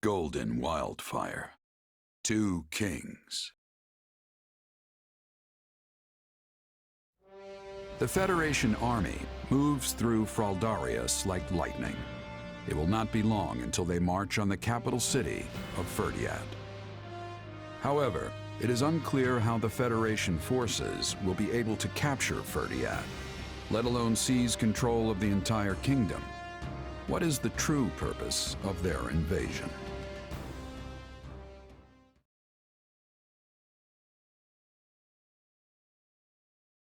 golden wildfire. 2 kings. The Federation army moves through Fraldarius like lightning. It will not be long until they march on the capital city of Ferdiad. However, it is unclear how the Federation forces will be able to capture Ferdiad, let alone seize control of the entire kingdom. What is the true purpose of their invasion?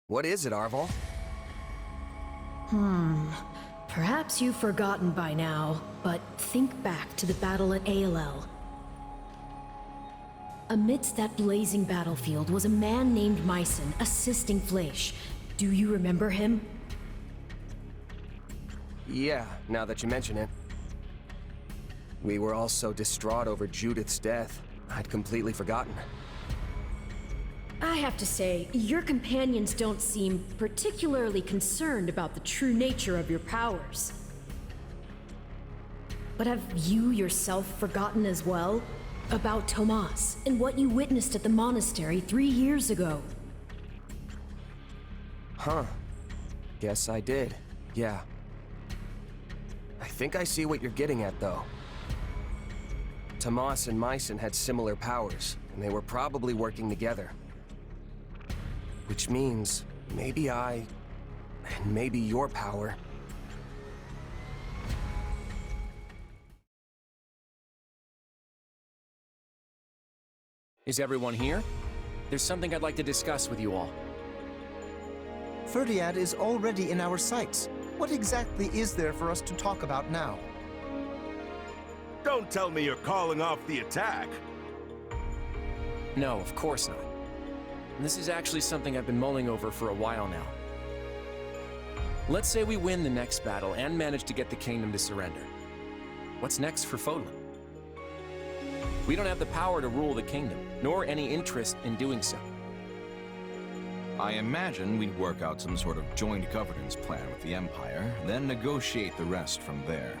What is it, Arval? Perhaps you've forgotten by now, but think back to the battle at ALL. Amidst that blazing battlefield was a man named Myson assisting Fleisch. Do you remember him? Yeah, now that you mention it. We were all so distraught over Judith's death, I'd completely forgotten. I have to say, your companions don't seem particularly concerned about the true nature of your powers. But have you yourself forgotten as well? About Tomas and what you witnessed at the monastery 3 years ago? Huh. Guess I did. Yeah. I think I see what you're getting at, though. Tomas and Myson had similar powers, and they were probably working together. Which means, maybe and maybe your power. Is everyone here? There's something I'd like to discuss with you all. Ferdiad is already in our sights. What exactly is there for us to talk about now? Don't tell me you're calling off the attack. No, of course not. This is actually something I've been mulling over for a while now. Let's say we win the next battle and manage to get the kingdom to surrender. What's next for Fodlan? We don't have the power to rule the kingdom, nor any interest in doing so. I imagine we'd work out some sort of joint governance plan with the Empire, then negotiate the rest from there.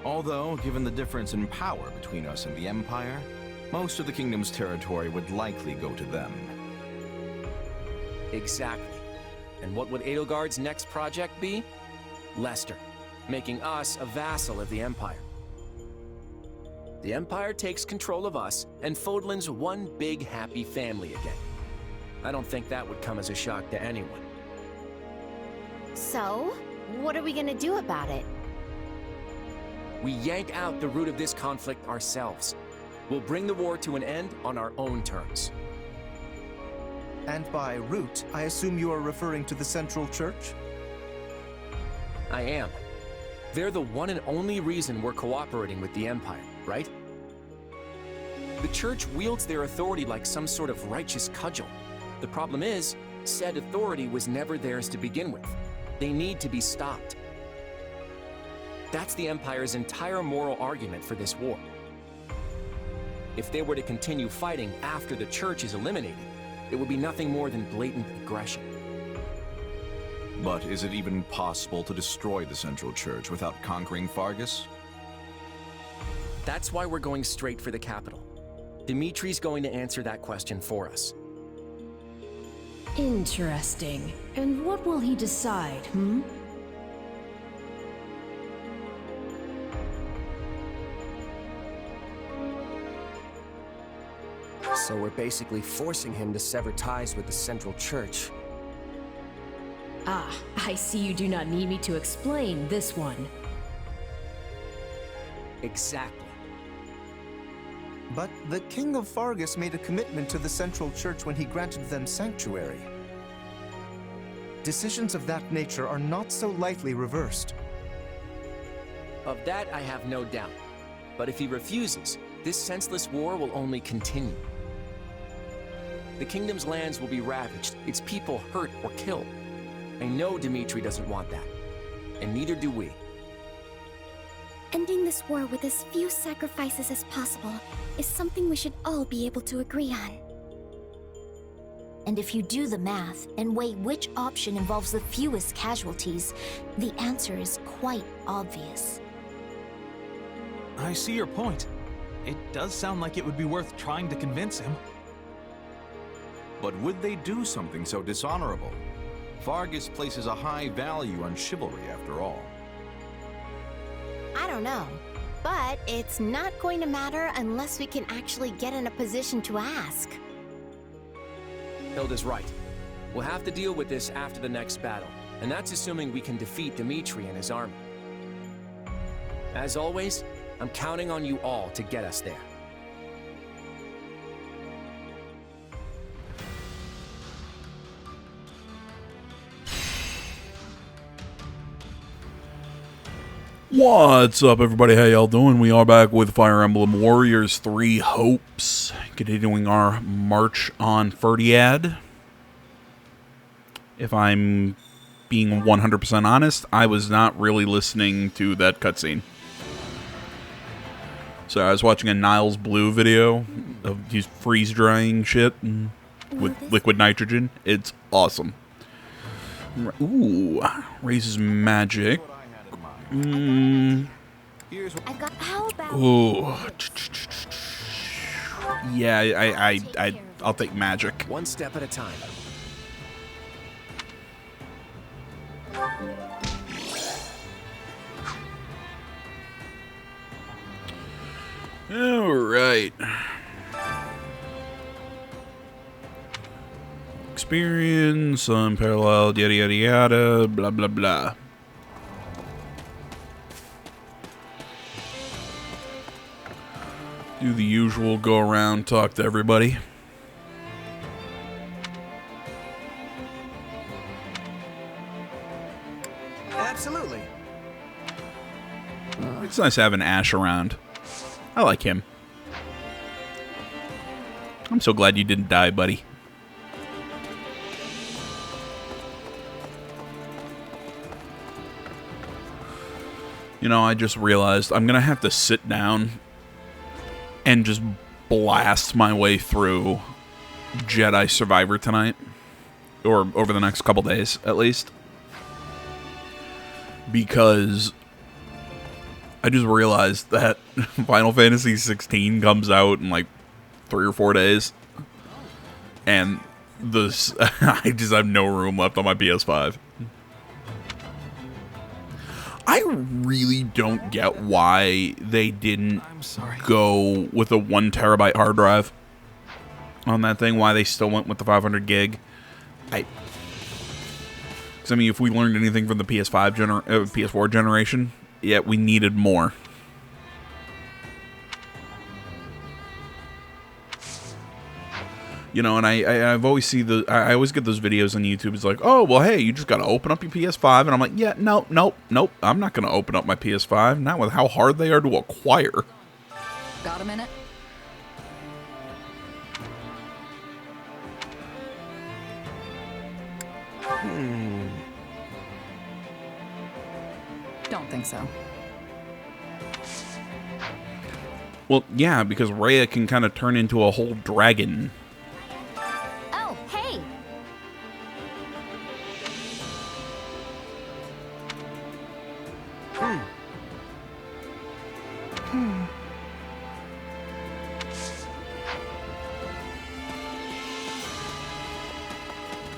Although, given the difference in power between us and the Empire, most of the kingdom's territory would likely go to them. Exactly. And what would Edelgard's next project be? Lester, making us a vassal of the Empire. The Empire takes control of us, and Fodlan's one big happy family again. I don't think that would come as a shock to anyone. So, what are we gonna do about it? We yank out the root of this conflict ourselves. We'll bring the war to an end on our own terms. And by root, I assume you are referring to the Central Church? I am. They're the one and only reason we're cooperating with the Empire, right? The Church wields their authority like some sort of righteous cudgel. The problem is, said authority was never theirs to begin with. They need to be stopped. That's the Empire's entire moral argument for this war. If they were to continue fighting after the Church is eliminated, it would be nothing more than blatant aggression. But is it even possible to destroy the Central Church without conquering Fargus? That's why we're going straight for the capital. Dimitri's going to answer that question for us. Interesting. And what will he decide, So we're basically forcing him to sever ties with the Central Church. Ah, I see you do not need me to explain this one. Exactly. But the King of Fargus made a commitment to the Central Church when he granted them sanctuary. Decisions of that nature are not so lightly reversed. Of that I have no doubt. But if he refuses, this senseless war will only continue. The kingdom's lands will be ravaged, its people hurt or killed. I know Dimitri doesn't want that, and neither do we. Ending this war with as few sacrifices as possible is something we should all be able to agree on. And if you do the math and weigh which option involves the fewest casualties, the answer is quite obvious. I see your point. It does sound like it would be worth trying to convince him. But would they do something so dishonorable? Fargus places a high value on chivalry, after all. I don't know. But it's not going to matter unless we can actually get in a position to ask. Hilda's right. We'll have to deal with this after the next battle, and that's assuming we can defeat Dimitri and his army. As always, I'm counting on you all to get us there. What's up, everybody? How y'all doing? We are back with Fire Emblem Warriors 3 Hopes, continuing our march on Ferdiad. If I'm being 100% honest, I was not really listening to that cutscene. So I was watching a Niles Blue video of these freeze-drying shit with liquid nitrogen. It's awesome. Ooh, raises magic. How about... Ooh. Yeah, I'll take magic. One step at a time. All right. Experience, unparalleled, yada yada yada, blah blah blah. Do the usual, go around, talk to everybody. Absolutely. It's nice having Ash around. I like him. I'm so glad you didn't die, buddy. You know, I just realized I'm gonna have to sit down and just blast my way through Jedi Survivor tonight. Or over the next couple days, at least. Because I just realized that Final Fantasy 16 comes out in like 3 or 4 days. And this, I just have no room left on my PS5. I really don't get why they didn't go with a 1 terabyte hard drive on that thing. Why they still went with the 500 gig. Because I mean, if we learned anything from the PS4 generation, yeah, we needed more. You know, and I've always I always get those videos on YouTube. It's like, oh, well, hey, you just got to open up your PS5. And I'm like, yeah, nope. I'm not going to open up my PS5. Not with how hard they are to acquire. Got a minute? Don't think so. Well, yeah, because Rhea can kind of turn into a whole dragon. Oh, hey!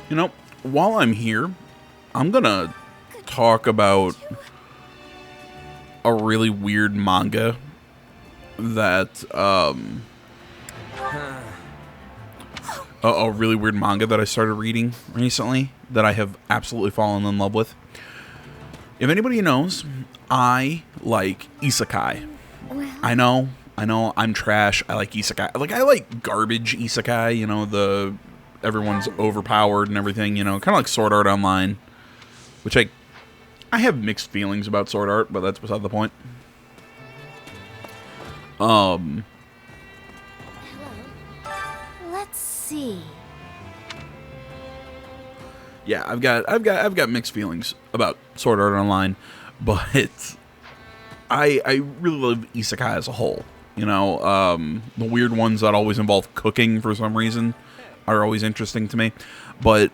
You know, while I'm here, I'm gonna talk about a really weird manga that, a really weird manga that I started reading recently that I have absolutely fallen in love with. If anybody knows, I like isekai. I know, I'm trash. I like isekai. I like garbage isekai, you know, everyone's overpowered and everything, you know, kind of like Sword Art Online, which I have mixed feelings about Sword Art, but that's beside the point. Let's see. Yeah, I've got mixed feelings about Sword Art Online, but I really love isekai as a whole. You know, the weird ones that always involve cooking for some reason are always interesting to me. But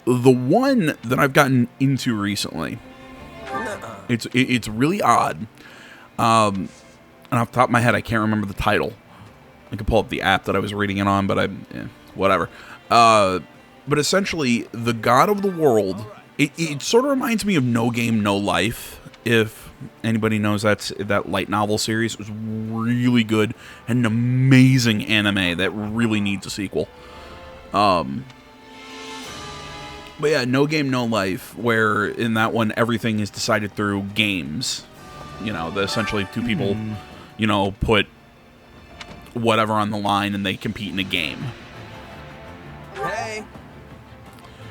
the one that I've gotten into recently, it's really odd. and off the top of my head, I can't remember the title. I could pull up the app that I was reading it on, but whatever. But essentially, the god of the world, it sort of reminds me of No Game, No Life. If anybody knows that light novel series, it was really good and an amazing anime that really needs a sequel. But yeah, No Game, No Life, where in that one, everything is decided through games. You know, essentially two people, you know, put whatever on the line and they compete in a game. Hey!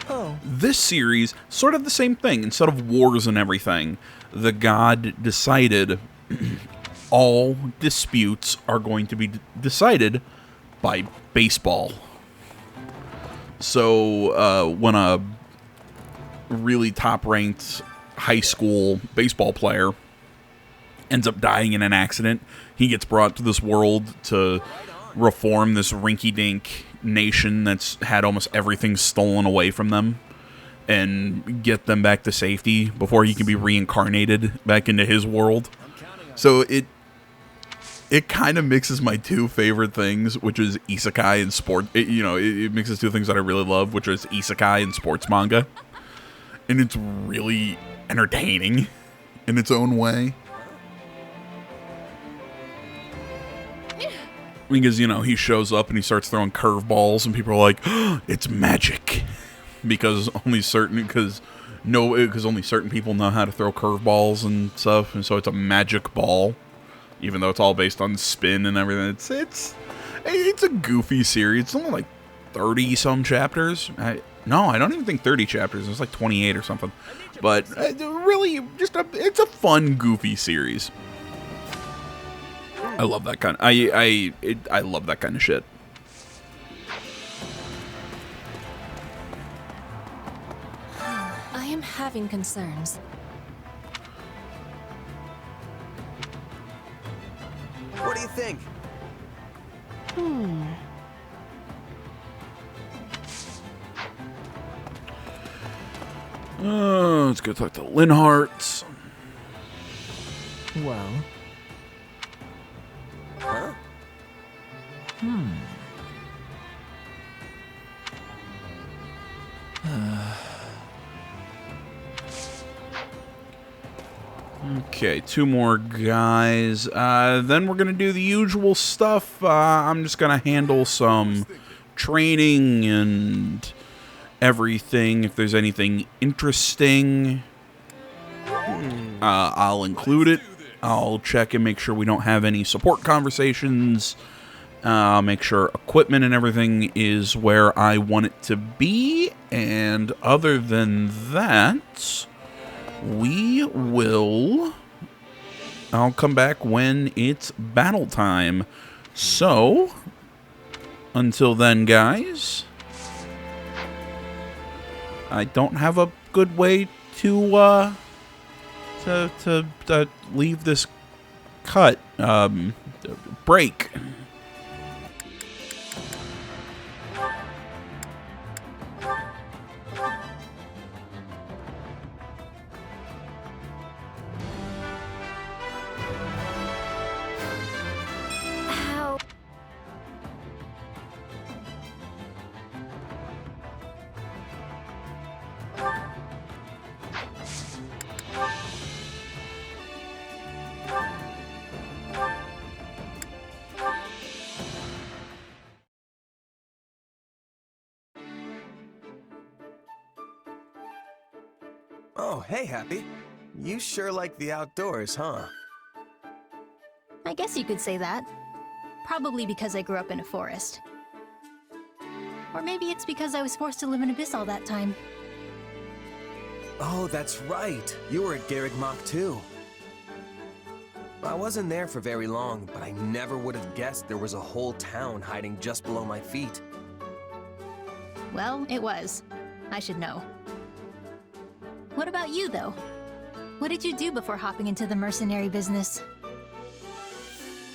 Oh. This series, sort of the same thing. Instead of wars and everything, the god decided all disputes are going to be decided by baseball. So when a really top-ranked high school baseball player ends up dying in an accident, he gets brought to this world to reform this rinky-dink nation that's had almost everything stolen away from them and get them back to safety before he can be reincarnated back into his world. So it kind of mixes my two favorite things, which is isekai and sport. It mixes two things that I really love, which is isekai and sports manga. And it's really entertaining in its own way. Because, you know, he shows up and he starts throwing curveballs and people are like, oh, it's magic. Because only certain people know how to throw curveballs and stuff. And so it's a magic ball. Even though it's all based on spin and everything. It's a goofy series. It's only like 30-some chapters. I don't even think 30 chapters. It's like 28 or something. But really, it's a fun, goofy series. I love that kind. I love that kind of shit. I am having concerns. What do you think? Let's go talk to Linhart. Well. Huh? Okay, 2 more guys. Then we're going to do the usual stuff. I'm just going to handle some training and everything. If there's anything interesting, I'll include it. I'll check and make sure we don't have any support conversations. Make sure equipment and everything is where I want it to be. And other than that, I'll come back when it's battle time. So, until then, guys, I don't have a good way to leave this cut. Break. Oh, hey, Happy. You sure like the outdoors, huh? I guess you could say that. Probably because I grew up in a forest. Or maybe it's because I was forced to live in Abyss all that time. Oh, that's right. You were at Garreg Mach too. I wasn't there for very long, but I never would have guessed there was a whole town hiding just below my feet. Well, it was. I should know. What about you, though? What did you do before hopping into the mercenary business?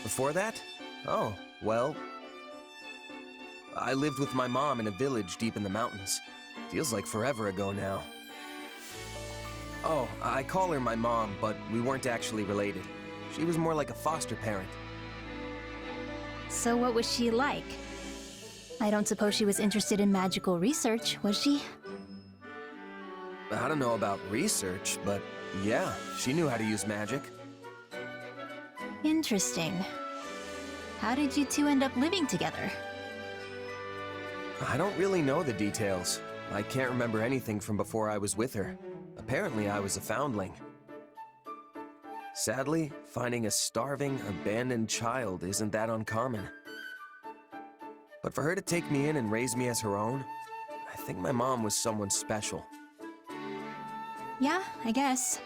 Before that? Oh, well... I lived with my mom in a village deep in the mountains. Feels like forever ago now. Oh, I call her my mom, but we weren't actually related. She was more like a foster parent. So what was she like? I don't suppose she was interested in magical research, was she? I don't know about research, but yeah, she knew how to use magic. Interesting. How did you two end up living together? I don't really know the details. I can't remember anything from before I was with her. Apparently, I was a foundling. Sadly, finding a starving, abandoned child isn't that uncommon. But for her to take me in and raise me as her own, I think my mom was someone special. Yeah, I guess.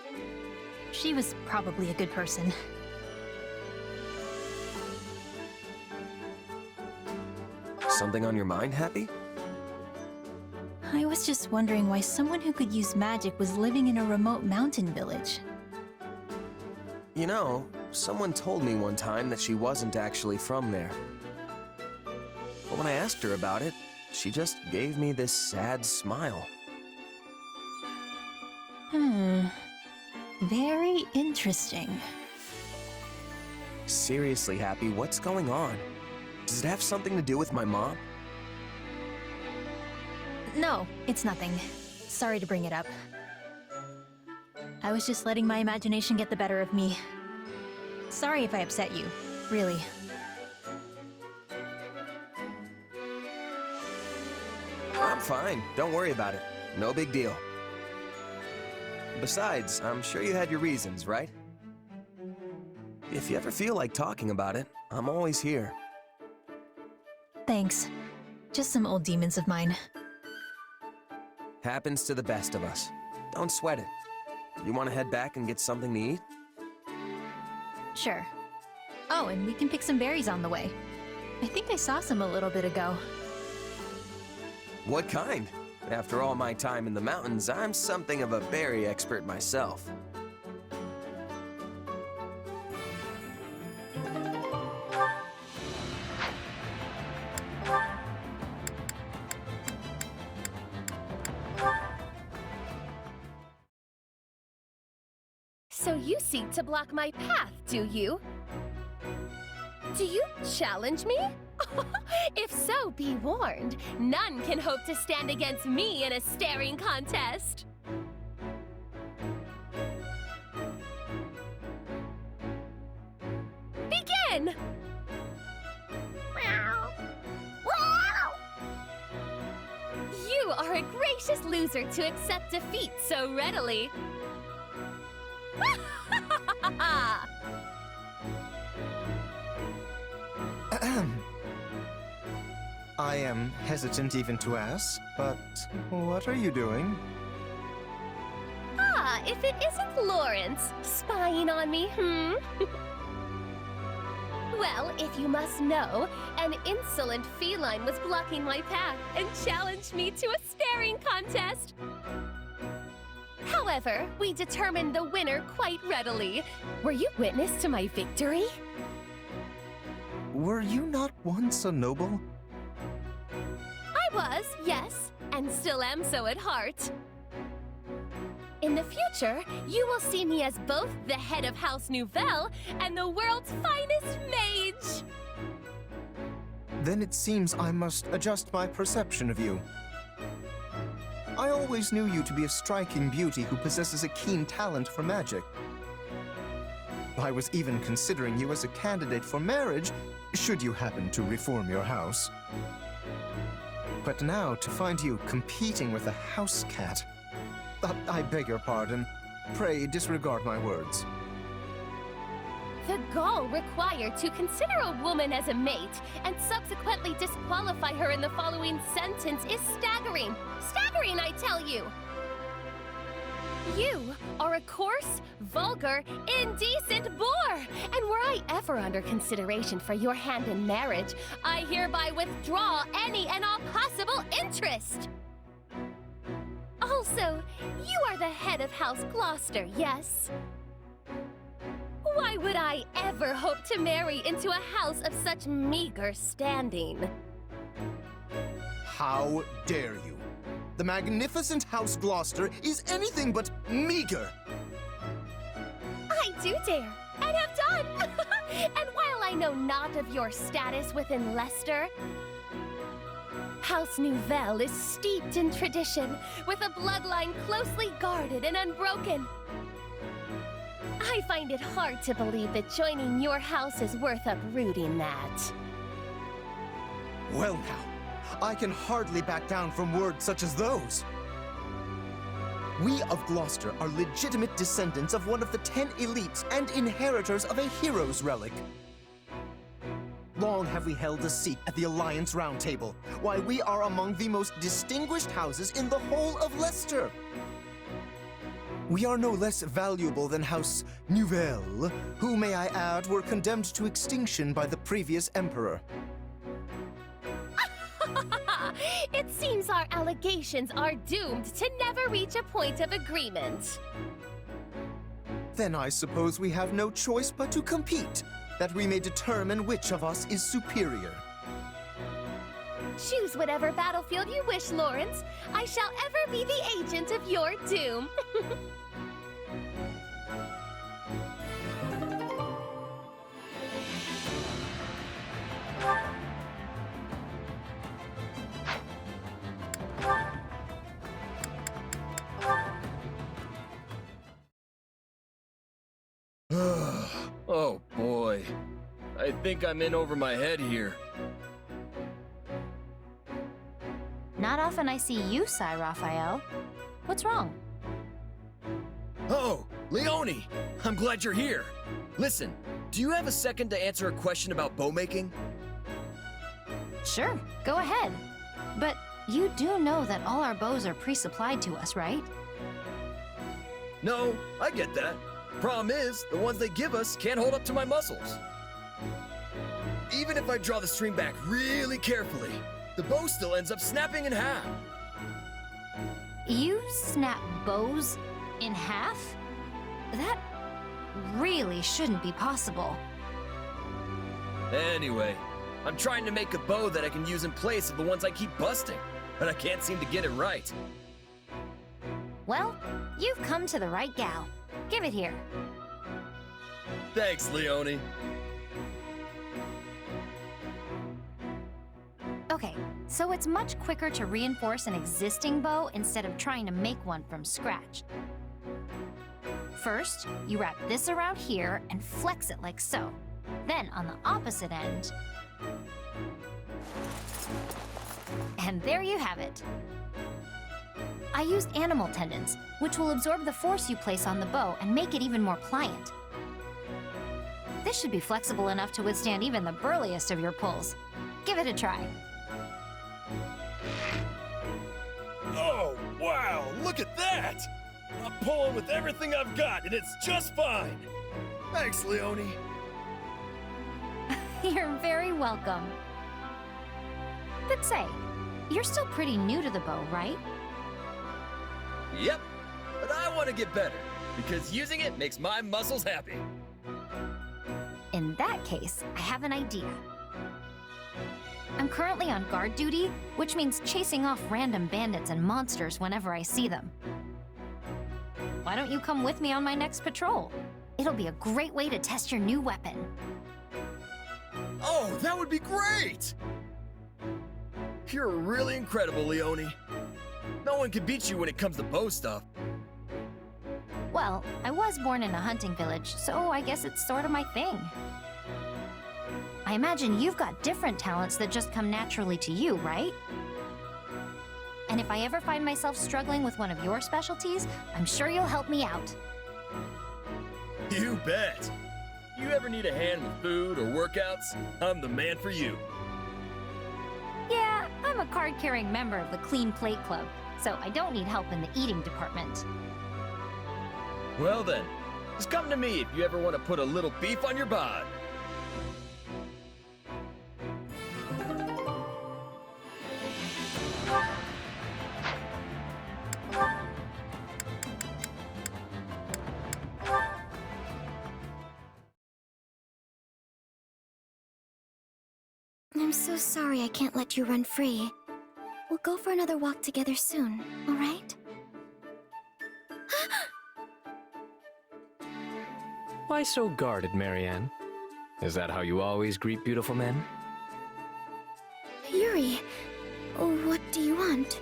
She was probably a good person. Something on your mind, Happy? I was just wondering why someone who could use magic was living in a remote mountain village. You know, someone told me one time that she wasn't actually from there. But when I asked her about it, she just gave me this sad smile. Very interesting. Seriously, Happy, what's going on? Does it have something to do with my mom? No, it's nothing. Sorry to bring it up. I was just letting my imagination get the better of me. Sorry if I upset you, really. I'm fine. Don't worry about it. No big deal. Besides, I'm sure you had your reasons, right? If you ever feel like talking about it, I'm always here. Thanks. Just some old demons of mine. Happens to the best of us. Don't sweat it. You want to head back and get something to eat? Sure. Oh, and we can pick some berries on the way. I think I saw some a little bit ago. What kind? After all my time in the mountains, I'm something of a berry expert myself. So you seek to block my path, do you? Do you challenge me? If so, be warned. None can hope to stand against me in a staring contest. Begin! You are a gracious loser to accept defeat so readily. I am hesitant even to ask, but what are you doing? Ah, if it isn't Lawrence, spying on me, Well, if you must know, an insolent feline was blocking my path and challenged me to a staring contest. However, we determined the winner quite readily. Were you witness to my victory? Were you not once a noble? I was, yes, and still am so at heart. In the future, you will see me as both the head of House Nouvelle and the world's finest mage. Then it seems I must adjust my perception of you. I always knew you to be a striking beauty who possesses a keen talent for magic. I was even considering you as a candidate for marriage, should you happen to reform your house. But now, to find you competing with a house cat... I beg your pardon. Pray disregard my words. The gall required to consider a woman as a mate and subsequently disqualify her in the following sentence is staggering. Staggering, I tell you! You are a coarse, vulgar, indecent boor! And were I ever under consideration for your hand in marriage, I hereby withdraw any and all possible interest! Also, you are the head of House Gloucester, yes? Why would I ever hope to marry into a house of such meager standing? How dare you? The magnificent House Gloucester is anything but meager! I do dare, and might have done! And while I know not of your status within Leicester, House Nouvelle is steeped in tradition, with a bloodline closely guarded and unbroken. I find it hard to believe that joining your house is worth uprooting that. Well now, I can hardly back down from words such as those. We of Gloucester are legitimate descendants of one of the 10 elites and inheritors of a hero's relic. Long have we held a seat at the Alliance Round Table, why we are among the most distinguished houses in the whole of Leicester. We are no less valuable than House Nouvelle, who, may I add, were condemned to extinction by the previous emperor. It seems our allegations are doomed to never reach a point of agreement. Then I suppose we have no choice but to compete, that we may determine which of us is superior. Choose whatever battlefield you wish, Lawrence. I shall ever be the agent of your doom. Oh boy. I think I'm in over my head here. Not often I see you sigh, Raphael. What's wrong? Oh, Leone! I'm glad you're here. Listen, do you have a second to answer a question about bow making? Sure, go ahead. But you do know that all our bows are pre-supplied to us, right? No, I get that. Problem is, the ones they give us can't hold up to my muscles. Even if I draw the string back really carefully, the bow still ends up snapping in half. You snap bows in half? That really shouldn't be possible. Anyway, I'm trying to make a bow that I can use in place of the ones I keep busting, but I can't seem to get it right. Well, you've come to the right gal. Give it here. Thanks, Leone. Okay, so it's much quicker to reinforce an existing bow instead of trying to make one from scratch. First, you wrap this around here and flex it like so. Then on the opposite end... And there you have it. I used animal tendons, which will absorb the force you place on the bow and make it even more pliant. This should be flexible enough to withstand even the burliest of your pulls. Give it a try. Oh, wow, look at that! I'm pulling with everything I've got, and it's just fine! Thanks, Leone. You're very welcome. But say, you're still pretty new to the bow, right? Yep, but I want to get better, because using it makes my muscles happy. In that case, I have an idea. I'm currently on guard duty, which means chasing off random bandits and monsters whenever I see them. Why don't you come with me on my next patrol? It'll be a great way to test your new weapon. Oh, that would be great! You're really incredible, Leone. No one can beat you when it comes to bow stuff. Well, I was born in a hunting village, so I guess it's sort of my thing. I imagine you've got different talents that just come naturally to you, right? And if I ever find myself struggling with one of your specialties, I'm sure you'll help me out. You bet! You ever need a hand with food or workouts, I'm the man for you. Yeah, I'm a card-carrying member of the Clean Plate Club, so I don't need help in the eating department. Well then, just come to me if you ever want to put a little beef on your bod. I'm so sorry I can't let you run free. We'll go for another walk together soon, all right? Why so guarded, Marianne? Is that how you always greet beautiful men? Yuri, what do you want?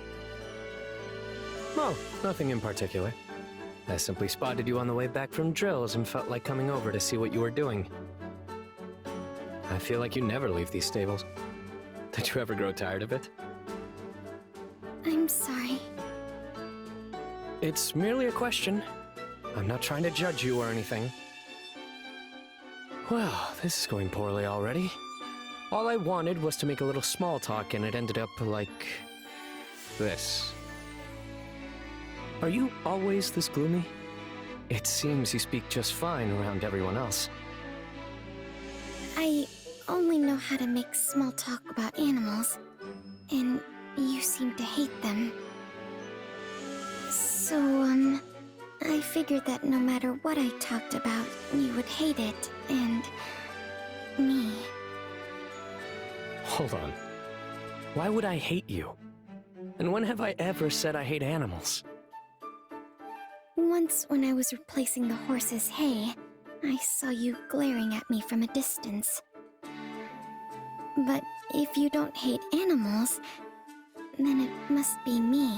Oh, nothing in particular. I simply spotted you on the way back from drills and felt like coming over to see what you were doing. I feel like you never leave these stables. Did you ever grow tired of it? I'm sorry. It's merely a question. I'm not trying to judge you or anything. Well, this is going poorly already. All I wanted was to make a little small talk and it ended up like this. Are you always this gloomy? It seems you speak just fine around everyone else. I only know how to make small talk about animals, and you seem to hate them. So, I figured that no matter what I talked about, you would hate it, and me. Hold on. Why would I hate you? And when have I ever said I hate animals? Once when I was replacing the horse's hay, I saw you glaring at me from a distance. But if you don't hate animals, then it must be me.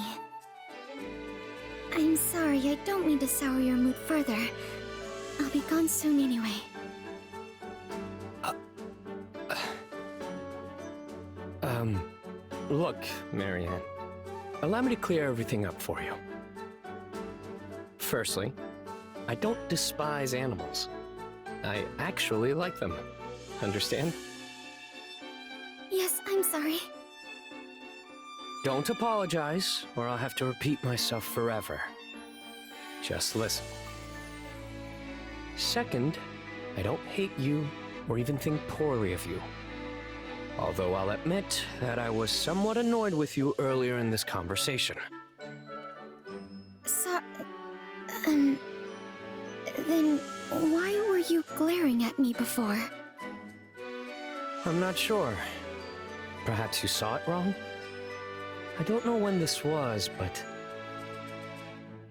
I'm sorry, I don't mean to sour your mood further. I'll be gone soon anyway. Look, Marianne. Allow me to clear everything up for you. Firstly, I don't despise animals. I actually like them. Understand? Yes, I'm sorry. Don't apologize, or I'll have to repeat myself forever. Just listen. Second, I don't hate you or even think poorly of you. Although I'll admit that I was somewhat annoyed with you earlier in this conversation. Then why were you glaring at me before? I'm not sure. Perhaps you saw it wrong? I don't know when this was, but...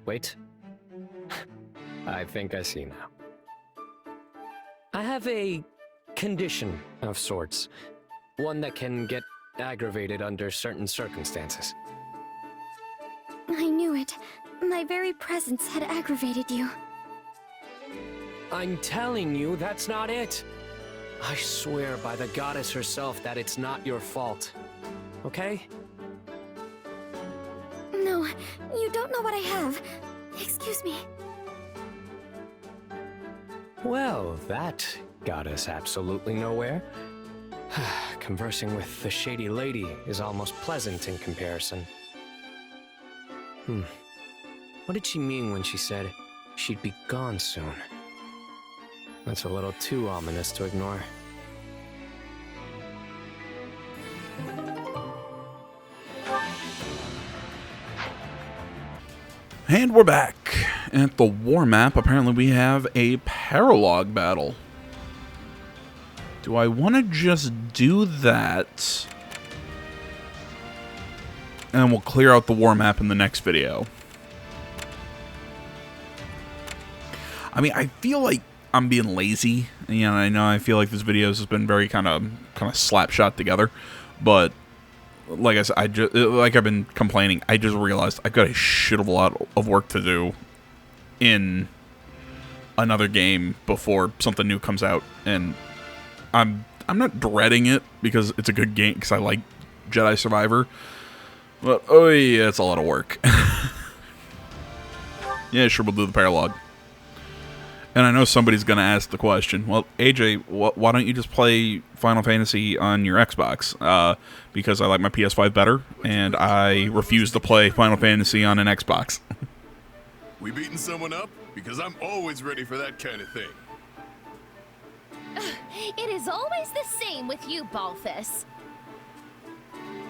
Wait. I think I see now. I have a condition of sorts. One that can get aggravated under certain circumstances. I knew it. My very presence had aggravated you. I'm telling you, that's not it. I swear by the goddess herself that it's not your fault. Okay? No, you don't know what I have. Excuse me. Well, that got us absolutely nowhere. Conversing with the shady lady is almost pleasant in comparison. What did she mean when she said she'd be gone soon? That's a little too ominous to ignore. And we're back at the war map. Apparently we have a paralog battle. Do I want to just do that? And we'll clear out the war map in the next video. I mean, I feel like I'm being lazy. You know, I feel like this video has been very kind of slap shot together, but like I said, like I've been complaining, I just realized I've got a shit of a lot of work to do in another game before something new comes out, and I'm not dreading it because it's a good game because I like Jedi Survivor, but oh yeah, it's a lot of work. Yeah, sure, we'll do the paralog. And I know somebody's going to ask the question, well, AJ, why don't you just play Final Fantasy on your Xbox? Because I like my PS5 better, and I refuse to play Final Fantasy on an Xbox. We beating someone up? Because I'm always ready for that kind of thing. It is always the same with you, Balthus.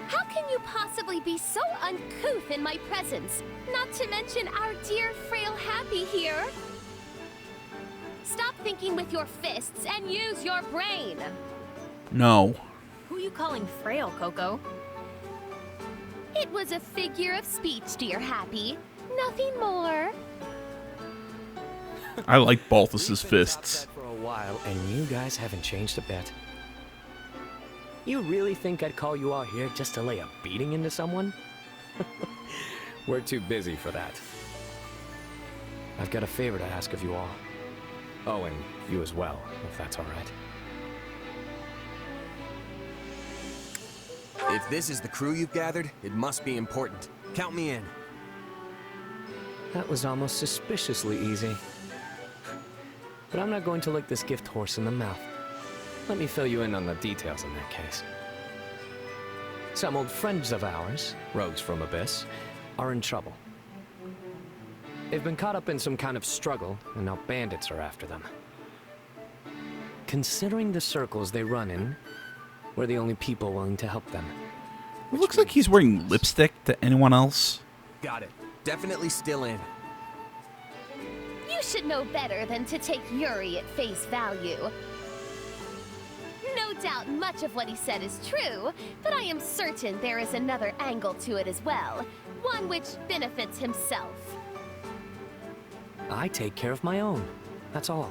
How can you possibly be so uncouth in my presence? Not to mention our dear frail Happy here. Stop thinking with your fists and use your brain. No. Who are you calling frail, Coco? It was a figure of speech, dear Happy. Nothing more. I like Balthus's fists. For a while, and you guys haven't changed a bit. You really think I'd call you all here just to lay a beating into someone? We're too busy for that. I've got a favor to ask of you all. Oh, and you as well, if that's all right. If this is the crew you've gathered, it must be important. Count me in. That was almost suspiciously easy. But I'm not going to lick this gift horse in the mouth. Let me fill you in on the details in that case. Some old friends of ours, rogues from Abyss, are in trouble. They've been caught up in some kind of struggle, and now bandits are after them. Considering the circles they run in, we're the only people willing to help them. It looks like he's wearing lipstick to anyone else. Got it. Definitely still in. You should know better than to take Yuri at face value. No doubt much of what he said is true, but I am certain there is another angle to it as well. One which benefits himself. I take care of my own. That's all.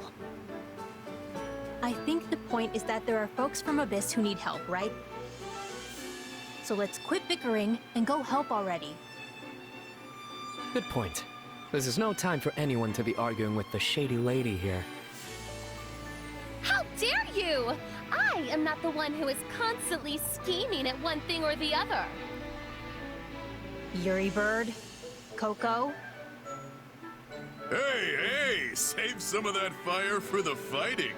I think the point is that there are folks from Abyss who need help, right? So let's quit bickering and go help already. Good point. This is no time for anyone to be arguing with the shady lady here. How dare you! I am not the one who is constantly scheming at one thing or the other. Yuri Bird? Coco? Hey, save some of that fire for the fighting.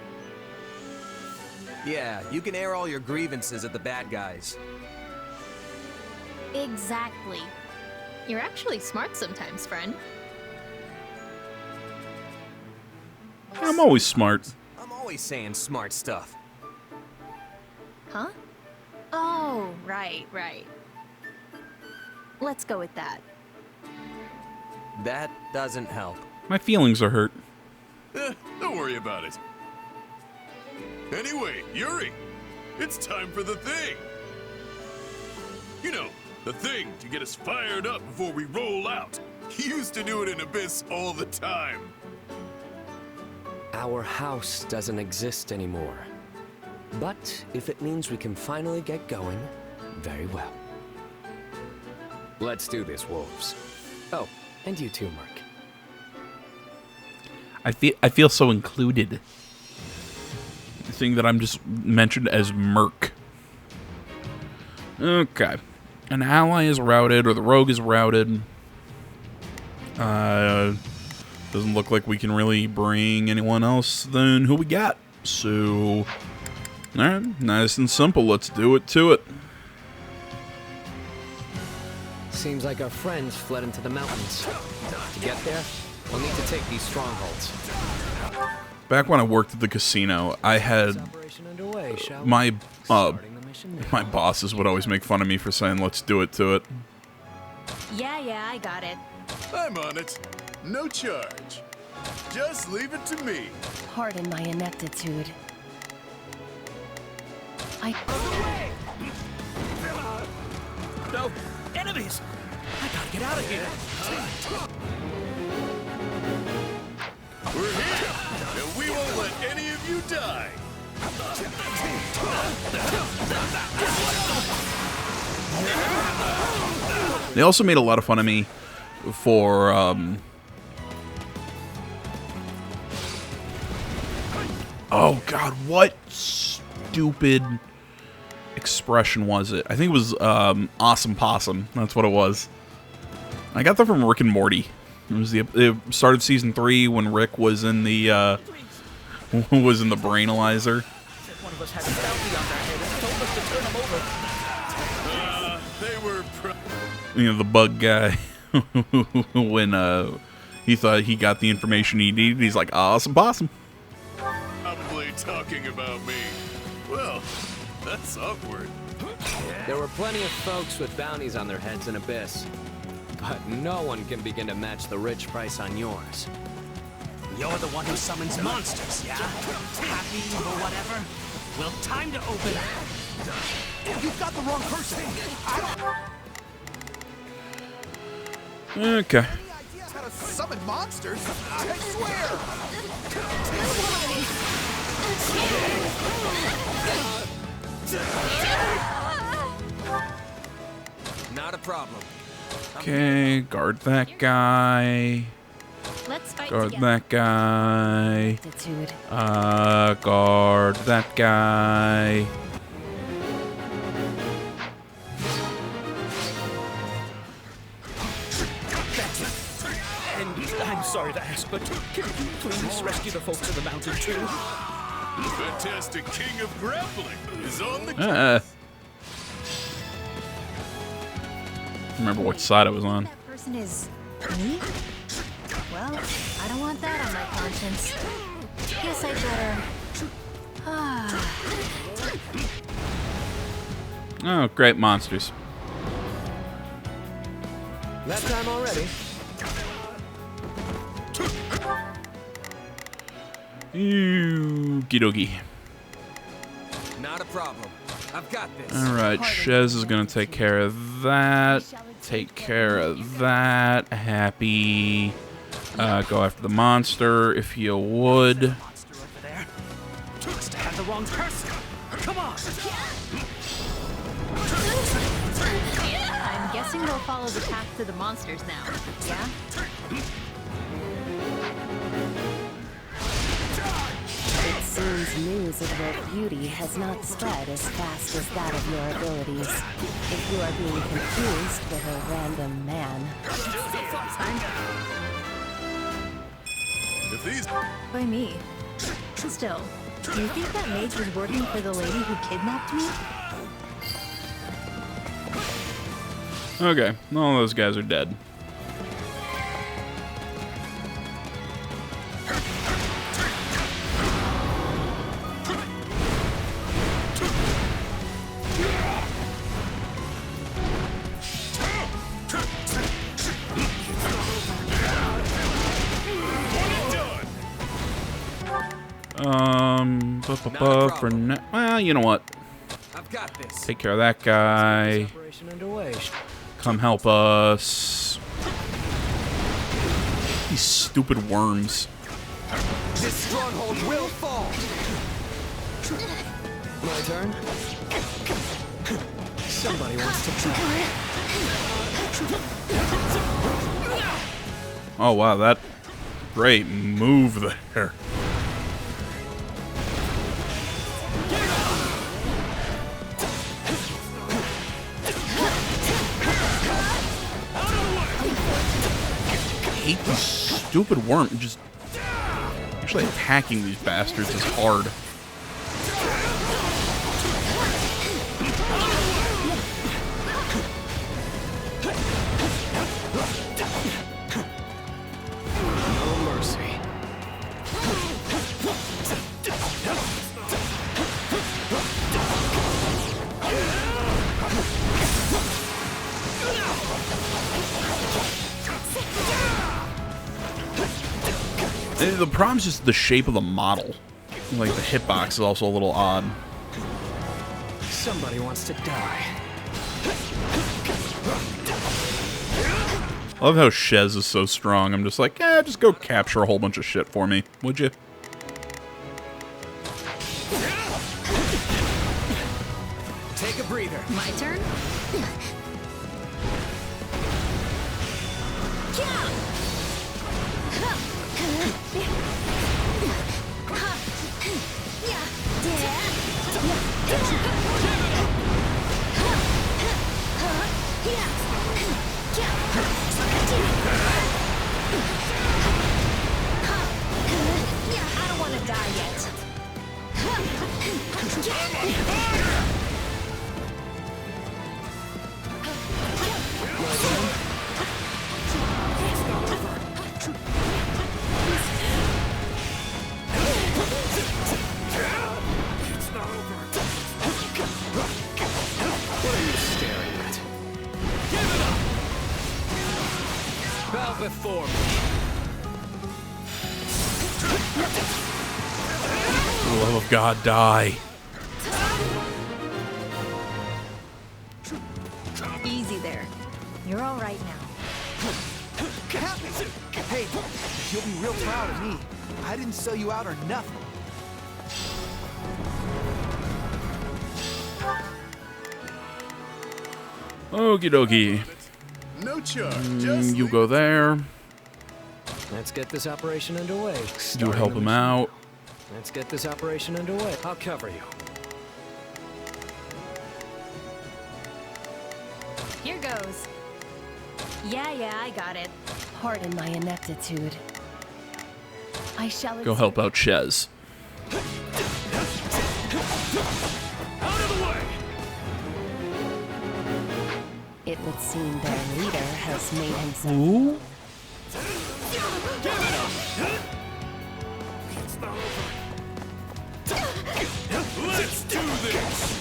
Yeah, you can air all your grievances at the bad guys. Exactly. You're actually smart sometimes, friend. I'm always smart. I'm always saying smart stuff. Huh? Oh, right. Let's go with that. That doesn't help. My feelings are hurt. Don't worry about it. Anyway, Yuri, it's time for the thing. You know, the thing to get us fired up before we roll out. He used to do it in Abyss all the time. Our house doesn't exist anymore. But if it means we can finally get going, very well. Let's do this, wolves. Oh, and you too, Mark. I feel so included. The thing that I'm just mentioned as Merc. Okay. An ally is routed, or the rogue is routed. Doesn't look like we can really bring anyone else than who we got. So, alright, nice and simple. Let's do it to it. Seems like our friends fled into the mountains. To get there, we'll need to take these strongholds. Back when I worked at the casino, I had my bosses would always make fun of me for saying, "Let's do it to it." Yeah, I got it. I'm on it. No charge. Just leave it to me. Pardon my ineptitude. No! Enemies! I gotta get out of here! We're here, and we won't let any of you die. They also made a lot of fun of me for oh god, what stupid expression was it? I think it was awesome possum. That's what it was. I got that from Rick and Morty. It was the start of season 3 when Rick was in the brainalyzer. One of us had a bounty on their head and told us to turn them over. They were You know, the bug guy. When he thought he got the information he needed, he's like, awesome possum. probably talking about me. Well, that's awkward. There were plenty of folks with bounties on their heads in Abyss. But no one can begin to match the rich price on yours. You're the one who summons monsters, yeah? Happy or whatever? Well, time to open up. You've got the wrong person. Okay. Summon monsters? I swear! Not a problem. Okay, guard that guy. Let's fight Guard together. that guy. Attitude. Guard that guy. And I'm sorry to ask, but can you please rescue the folks of the mountain too? The fantastic king of grappling is on the Remember which side I was on. That person is me? Well, I don't want that on my conscience. Guess I better. Oh, great monsters. That time already. Okie dokie. Not a problem. I've got this. Alright, Shez is gonna take care of that. Take care of that. Happy. Go after the monster if you would. Must have the wrong person. Come on. I'm guessing they'll follow the path to the monsters now. Yeah? It seems news of your beauty has not spread as fast as that of your abilities. If you are being confused with a random man. If these By me. Still, do you think that mage was working for the lady who kidnapped me? Okay, all those guys are dead. For now, well, you know what? I've got this. Take care of that guy. Operation underway. Come help us. These stupid worms. This stronghold will fall. My turn. Somebody wants to try. Oh wow, that great move there. I hate these stupid worms. Just actually attacking these bastards is hard. No mercy. The problem's just the shape of the model. Like the hitbox is also a little odd. Somebody wants to die. I love how Shez is so strong. I'm just like, just go capture a whole bunch of shit for me, would you? Take a breather. My turn? I don't want to die yet. Bow before me. For the love of God, die. Easy there. You're all right now. Hey, you'll be real proud of me. I didn't sell you out or nothing. Okie dokie. No charge. You go there. Let's get this operation underway. You help him out. Let's get this operation underway. I'll cover you. Here goes. Yeah, I got it. Pardon my ineptitude. I shall Go help out Chez. Out of the way! It would seem their leader has made himself. Ooh. Give it up! It's not over. Let's do this!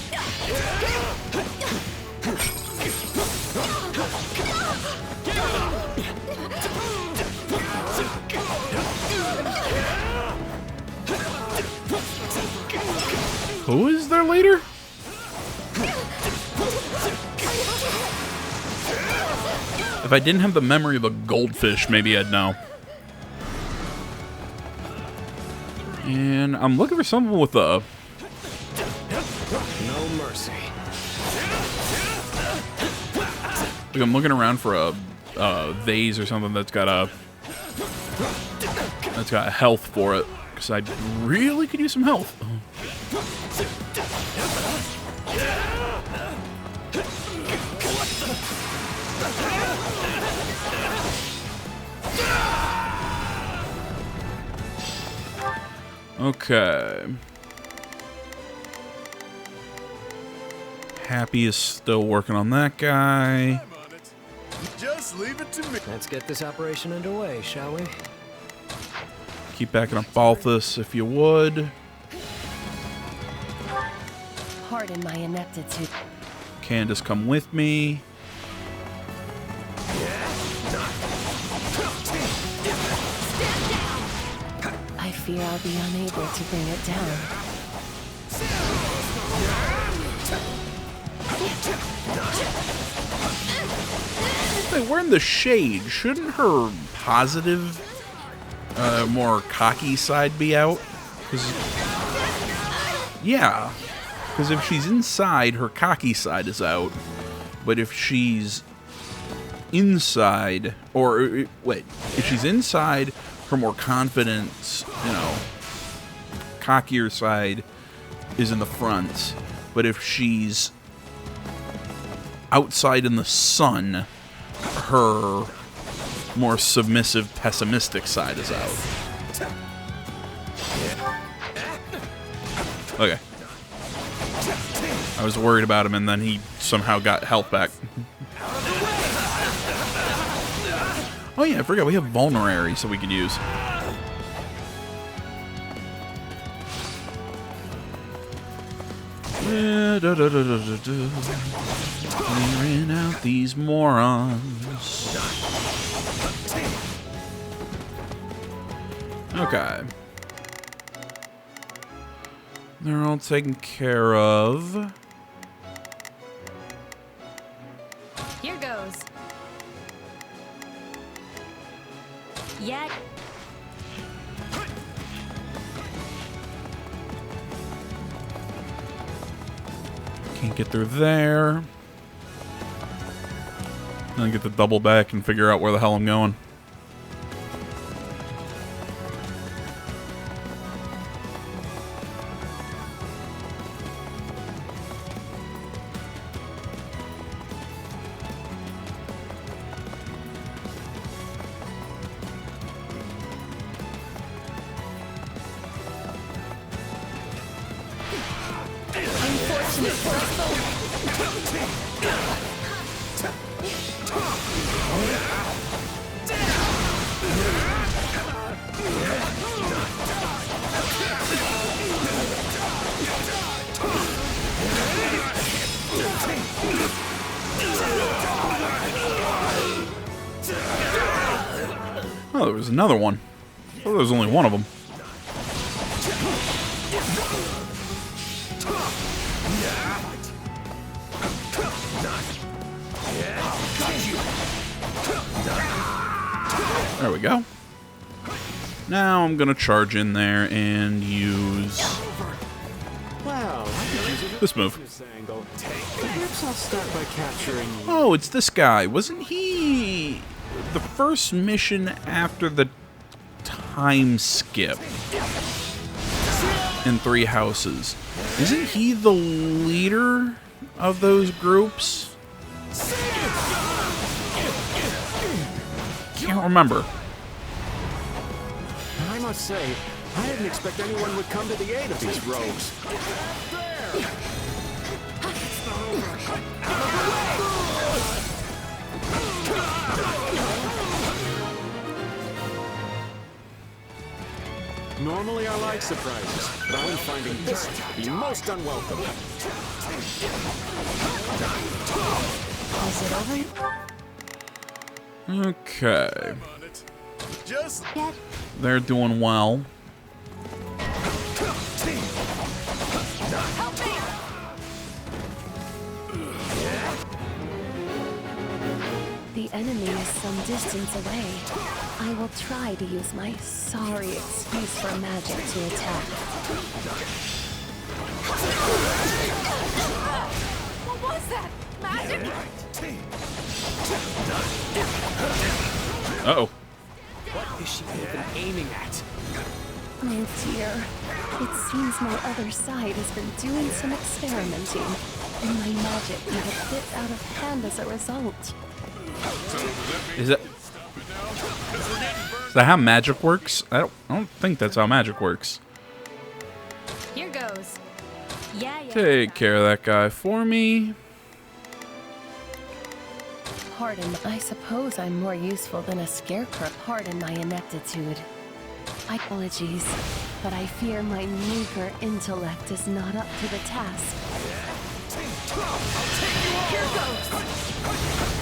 Who is their leader? If I didn't have the memory of a goldfish, maybe I'd know. And I'm looking for someone with a... No mercy. Like I'm looking around for a vase or something that's got a health for it, because I really could use some health. Okay. Happy is still working on that guy. Just leave it to me. Let's get this operation underway, shall we? Keep backing up Balthus if you would. Pardon my ineptitude. Candace, come with me. I fear I'll be unable to bring it down. Hey, we're in the shade. Shouldn't her positive, more cocky side be out? Yeah. Because if she's inside, her cocky side is out. But if she's inside, or wait, if she's inside, her more confident, cockier side is in the front. But if she's outside in the sun, her more submissive, pessimistic side is out. Okay. I was worried about him, and then he somehow got health back. Oh yeah, I forgot we have Vulnerary, so we could use. Clearing out these morons. Okay. They're all taken care of. Here goes. Yeah. Can't get through there. Then get the double back and figure out where the hell I'm going. Oh, there was another one. I thought there was only one of them. There we go. Now I'm gonna charge in there and use this move. Perhaps I'll start by capturing you. Oh, it's this guy. Wasn't he the first mission after the time skip in Three Houses? Isn't he the leader of those groups? Can't remember. I must say, I didn't expect anyone would come to the aid of these rogues. Normally I like surprises, but I'm finding this to be most unwelcome. Is it over? Okay. Just They're doing well. The enemy is some distance away. I will try to use my sorry excuse for magic to attack. What was that? Magic? Uh-oh. What is she even aiming at? Oh dear. It seems my other side has been doing some experimenting, and my magic got a bit out of hand as a result. Is that how magic works? I don't think that's how magic works. Here goes. Yeah. Take care of that guy for me. Pardon, I suppose I'm more useful than a scarecrow. Pardon my ineptitude. Apologies, but I fear my meager intellect is not up to the task. Here goes.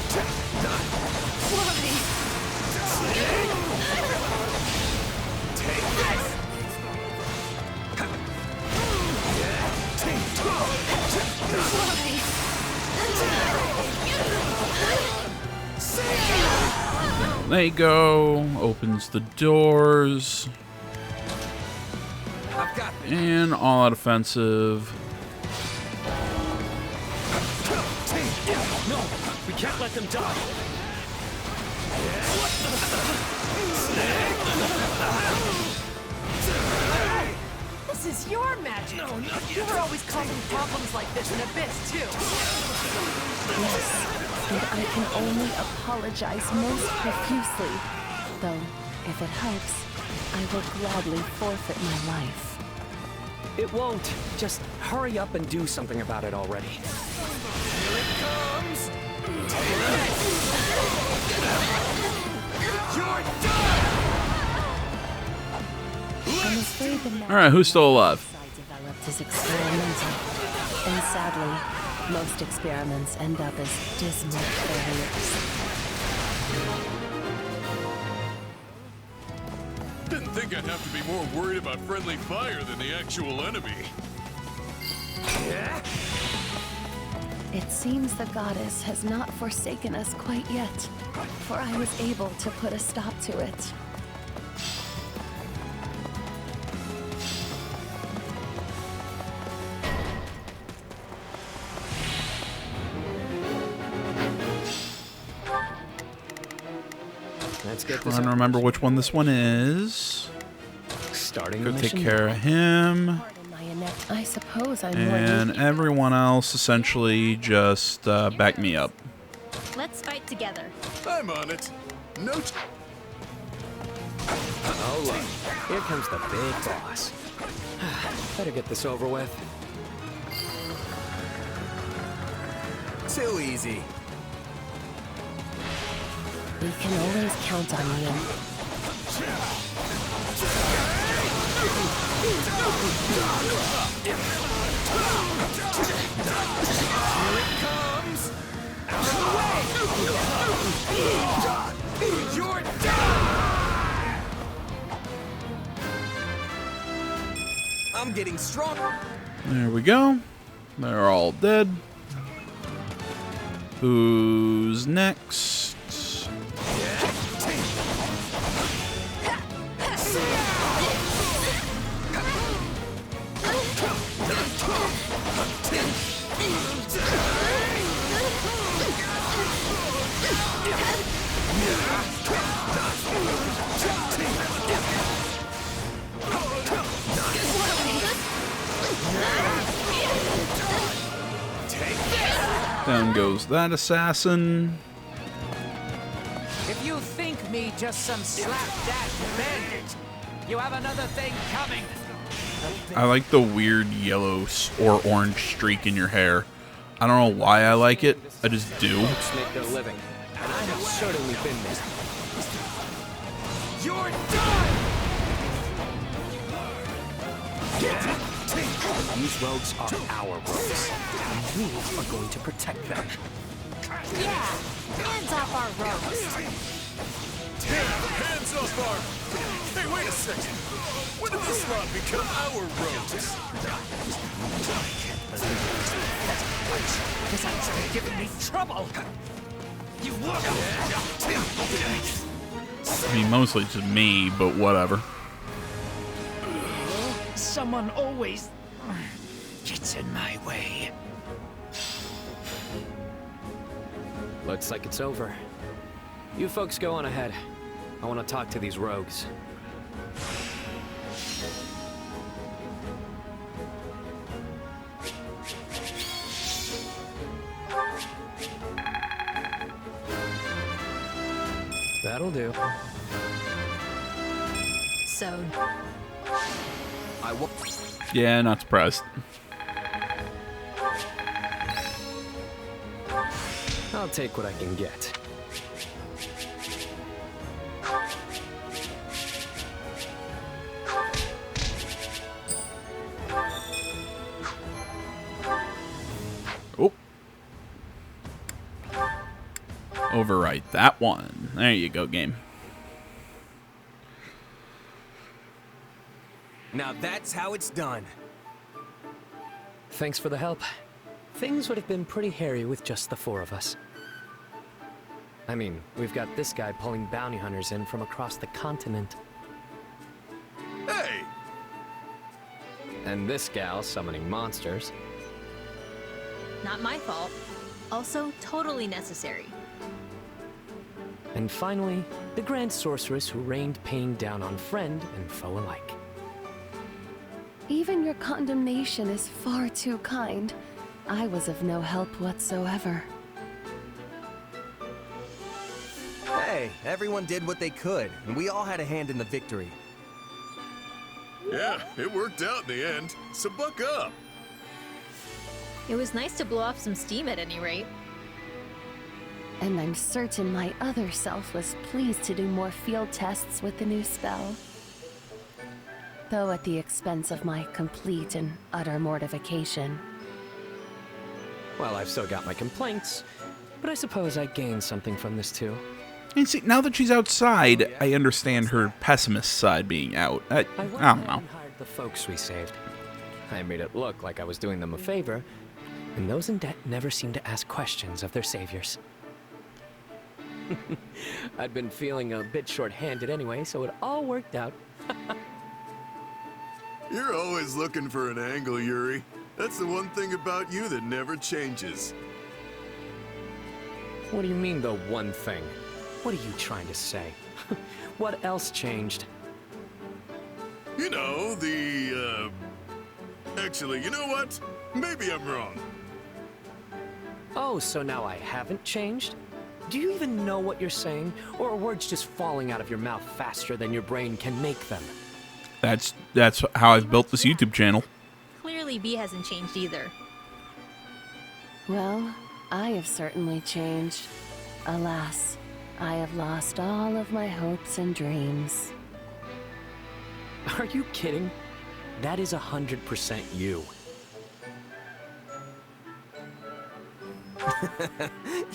There you go. Opens the doors. And all out offensive. No, we can't let them die. This is your magic. No, not yet. You were always causing problems like this in Abyss, too. Yes, and I can only apologize most profusely. Though, if it helps, I will gladly forfeit my life. It won't. Just hurry up and do something about it already. here it comes. You're I'm afraid the magic Alright, who's still alive? I developed is experimental. And sadly, most experiments end up as dismal failures. Didn't think I'd have to be more worried about friendly fire than the actual enemy. It seems the goddess has not forsaken us quite yet, for I was able to put a stop to it. Let's get this Trying to remember which one this one is. starting Go the take mission. care of him. I suppose I'm more And everyone else essentially just back me up. Let's fight together. I'm on it. No. Oh look, here comes the big boss. Better get this over with. Too easy. We can always count on you. Here it comes. Out of the way. You're done. I'm getting stronger. There we go. They're all dead. Who's next? Down goes that assassin. If you think me just some slapdash bandit, you have another thing coming. I like the weird yellow or orange streak in your hair. I don't know why I like it. I just do. Folks make their living, and I have certainly been there. You're done! These rogues are our rogues, and we are going to protect them. Yeah, hands off our rogues. Hands off our... Hey, wait a second. When did this lot become our rogues? This has given me trouble. You look. I mean, mostly to me, but whatever. Someone always gets in my way. Looks like it's over. You folks go on ahead. I want to talk to these rogues. That'll do. So, I will. Yeah, not surprised. I'll take what I can get. Oh. Overwrite that one. There you go, game. Now that's how it's done. Thanks for the help. Things would have been pretty hairy with just the four of us. I mean, we've got this guy pulling bounty hunters in from across the continent. Hey! And this gal summoning monsters. not my fault. Also, totally necessary. And finally, the Grand Sorceress who rained pain down on friend and foe alike. Even your condemnation is far too kind. I was of no help whatsoever. Hey, everyone did what they could, and we all had a hand in the victory. Yeah, it worked out in the end, so buck up. It was nice to blow off some steam at any rate. And I'm certain my other self was pleased to do more field tests with the new spell. Though at the expense of my complete and utter mortification. Well, I've still got my complaints, but I suppose I gained something from this too. And see, now that she's outside, I understand her pessimist side being out. I don't know. And hired the folks we saved. I made it look like I was doing them a favor, and those in debt never seem to ask questions of their saviors. I'd been feeling a bit short-handed anyway, so it all worked out. You're always looking for an angle, Yuri. That's the one thing about you that never changes. What do you mean, the one thing? What are you trying to say? What else changed? You know, Actually, you know what? Maybe I'm wrong. Oh, so now I haven't changed? Do you even know what you're saying? Or are words just falling out of your mouth faster than your brain can make them? That's how I've built this YouTube channel. Clearly, B hasn't changed either. Well, I have certainly changed. Alas, I have lost all of my hopes and dreams. Are you kidding? That is 100% you.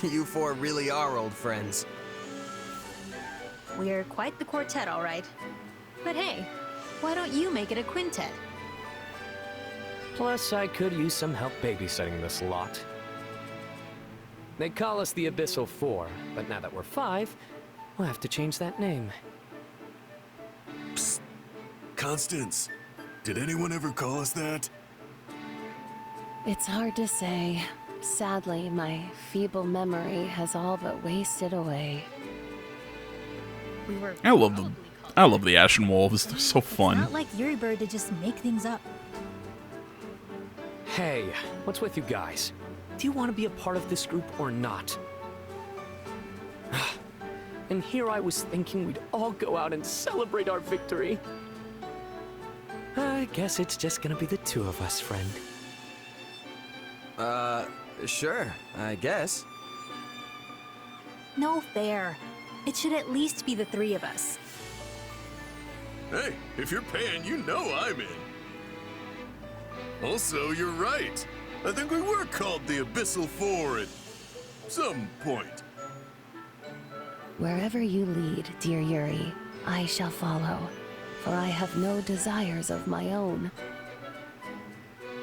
You four really are old friends. We're quite the quartet, all right. But hey, why don't you make it a quintet? Plus, I could use some help babysitting this lot. They call us the Abyssal Four, but now that we're 5, we'll have to change that name. Psst. Constance, did anyone ever call us that? It's hard to say. Sadly, my feeble memory has all but wasted away. We were I love the Ashen Wolves. They're so fun. not like Yuri Bird to just make things up. Hey, what's with you guys? do you want to be a part of this group or not? And here I was thinking we'd all go out and celebrate our victory. I guess it's just gonna be the two of us, friend. Sure, I guess. No fair. It should at least be the three of us. Hey, if you're paying, you know I'm in. Also, you're right. I think we were called the Abyssal Four at some point. Wherever you lead, dear Yuri, I shall follow, for I have no desires of my own.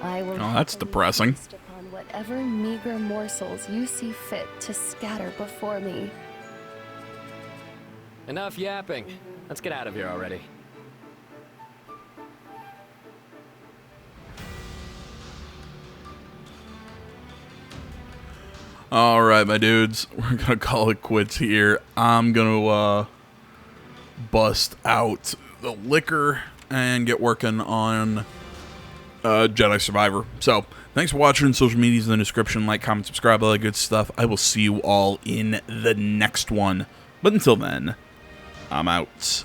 I will. Oh, that's depressing. Feast upon whatever meager morsels you see fit to scatter before me. Enough yapping. Let's get out of here already. All right, my dudes, we're gonna call it quits here. I'm gonna bust out the liquor and get working on Jedi Survivor. So, thanks for watching. Social media's in the description. Like, comment, subscribe, all that good stuff. I will see you all in the next one. But until then, I'm out.